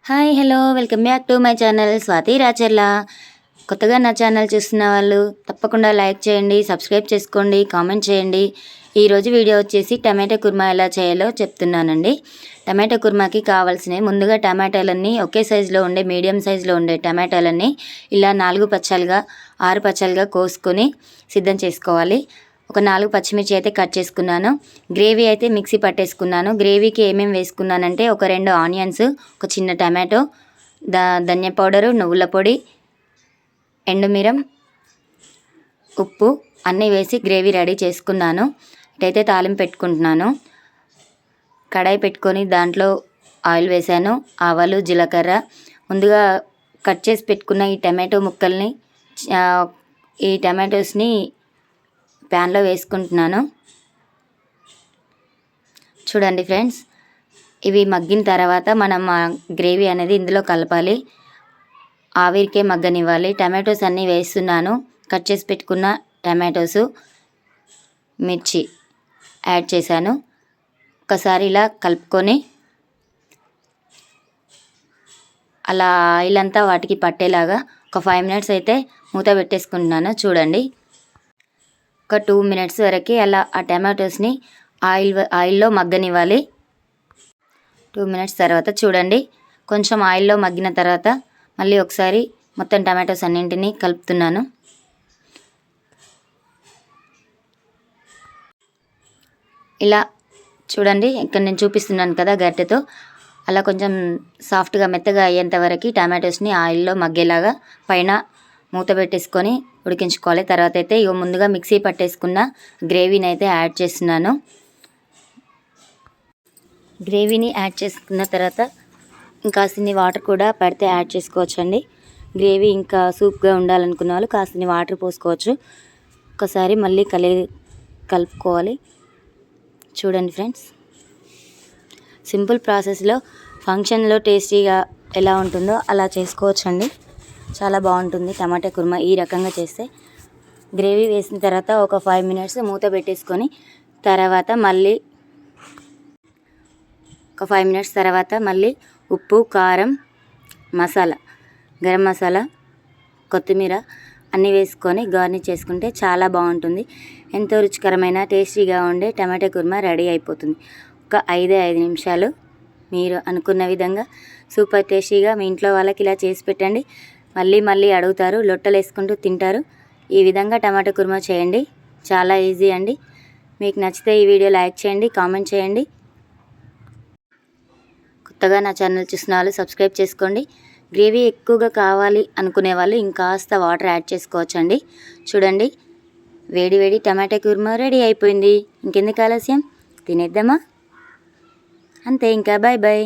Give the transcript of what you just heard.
Hi hello welcome back to my channel Swathi Racharla. కొత్తగా నా channel చూస్తున్న వాళ్ళు తప్పకుండా లైక్ చేయండి, సబ్స్క్రైబ్ చేసుకోండి, కామెంట్ చేయండి. ఈరోజు వీడియో వచ్చేసి టమాటా కుర్మా ఎలా చేయాలో చెప్తున్నానండి. టమాటా కుర్మాకి కావాల్సినవి ముందుగా టమాటాలన్నీ ఒకే సైజులో ఉండే మీడియం సైజులో ఉండే టమాటాలన్నీ ఇలా 4 పచ్చలుగా 6 పచ్చలుగా కోసుకొని సిద్ధం చేసుకోవాలి. ఒక 4 పచ్చిమిర్చి అయితే కట్ చేసుకున్నాను. గ్రేవీ అయితే మిక్సీ పట్టేసుకున్నాను. గ్రేవీకి ఏమేమి వేసుకున్నానంటే ఒక 2 ఆనియన్స్, ఒక చిన్న టమాటో, ధనియా పౌడరు, నువ్వుల పొడి, ఎండుమిరం, ఉప్పు అన్నీ వేసి గ్రేవీ రెడీ చేసుకున్నాను. ఇటైతే తాలింపు పెట్టుకుంటున్నాను. కడాయి పెట్టుకొని దాంట్లో ఆయిల్ వేసాను. ఆవాలు, జీలకర్ర, ముందుగా కట్ చేసి పెట్టుకున్న ఈ టమాటో ముక్కల్ని ఈ టమాటోస్ని ప్యాన్లో వేసుకుంటున్నాను. చూడండి ఫ్రెండ్స్, ఇవి మగ్గిన తర్వాత మనం గ్రేవీ అనేది ఇందులో కలపాలి. ఆవిరికే మగ్గనివ్వాలి. టమాటోస్ అన్నీ వేస్తున్నాను. కట్ చేసి పెట్టుకున్న టమాటోసు, మిర్చి యాడ్ చేశాను. ఒకసారి ఇలా కలుపుకొని అలా ఆయిల్ అంతా వాటికి పట్టేలాగా ఒక 5 మినిట్స్ అయితే మూత పెట్టేసుకుంటున్నాను. చూడండి, ఒక 2 మినిట్స్ వరకు అలా ఆ టమాటోస్ని ఆయిల్లో మగ్గనివ్వాలి. 2 మినిట్స్ తర్వాత చూడండి, కొంచెం ఆయిల్లో మగ్గిన తర్వాత మళ్ళీ ఒకసారి మొత్తం టమాటోస్ అన్నింటినీ కలుపుతున్నాను. ఇలా చూడండి, ఇక్కడ నేను చూపిస్తున్నాను కదా గరిటెతో, అలా కొంచెం సాఫ్ట్గా మెత్తగా అయ్యేంత వరకు టమాటోస్ని ఆయిల్లో మగ్గేలాగా పైన మూత పెట్టేసుకొని ఉడికించుకోవాలి. తర్వాత అయితే ముందుగా మిక్సీ పట్టేసుకున్న గ్రేవీని అయితే యాడ్ చేస్తున్నాను. గ్రేవీని యాడ్ చేసుకున్న తర్వాత ఇంకాసిన్ని వాటర్ కూడా పడితే యాడ్ చేసుకోవచ్చండి. గ్రేవీ ఇంకా సూప్గా ఉండాలనుకున్న వాళ్ళు కాసిన్ని వాటర్ పోసుకోవచ్చు. ఒకసారి మళ్ళీ కలుపుకోవాలి. చూడండి ఫ్రెండ్స్, సింపుల్ ప్రాసెస్లో ఫంక్షన్లో టేస్టీగా ఎలా ఉంటుందో అలా చేసుకోవచ్చండి. చాలా బాగుంటుంది టమాటా కుర్మా ఈ రకంగా చేస్తే. గ్రేవీ వేసిన తర్వాత ఒక 5 మినిట్స్ మూత పెట్టేసుకొని తర్వాత మళ్ళీ ఒక 5 మినిట్స్ తర్వాత మళ్ళీ ఉప్పు, కారం, మసాలా, గరం మసాలా, కొత్తిమీర అన్నీ వేసుకొని గార్నిష్ చేసుకుంటే చాలా బాగుంటుంది. ఎంతో రుచికరమైన టేస్టీగా ఉండే టమాటా కుర్మా రెడీ అయిపోతుంది. ఒక 5 నిమిషాలు మీరు అనుకున్న విధంగా సూపర్ టేస్టీగా మీ ఇంట్లో వాళ్ళకి ఇలా చేసి పెట్టండి. మళ్ళీ అడుగుతారు, లొట్టలు వేసుకుంటూ తింటారు. ఈ విధంగా టమాటా కుర్మా చేయండి, చాలా ఈజీ అండి. మీకు నచ్చితే ఈ వీడియో లైక్ చేయండి, కామెంట్ చేయండి. కొత్తగా నా ఛానల్ చూసిన వాళ్ళు సబ్స్క్రైబ్ చేసుకోండి. గ్రేవీ ఎక్కువగా కావాలి అనుకునే వాళ్ళు ఇంకాస్త వాటర్ యాడ్ చేసుకోవచ్చండి. చూడండి, వేడి టమాటా కుర్మా రెడీ అయిపోయింది. ఇంకెందుకు ఆలస్యం, తినేద్దామా? అంతే, ఇంకా బాయ్ బాయ్.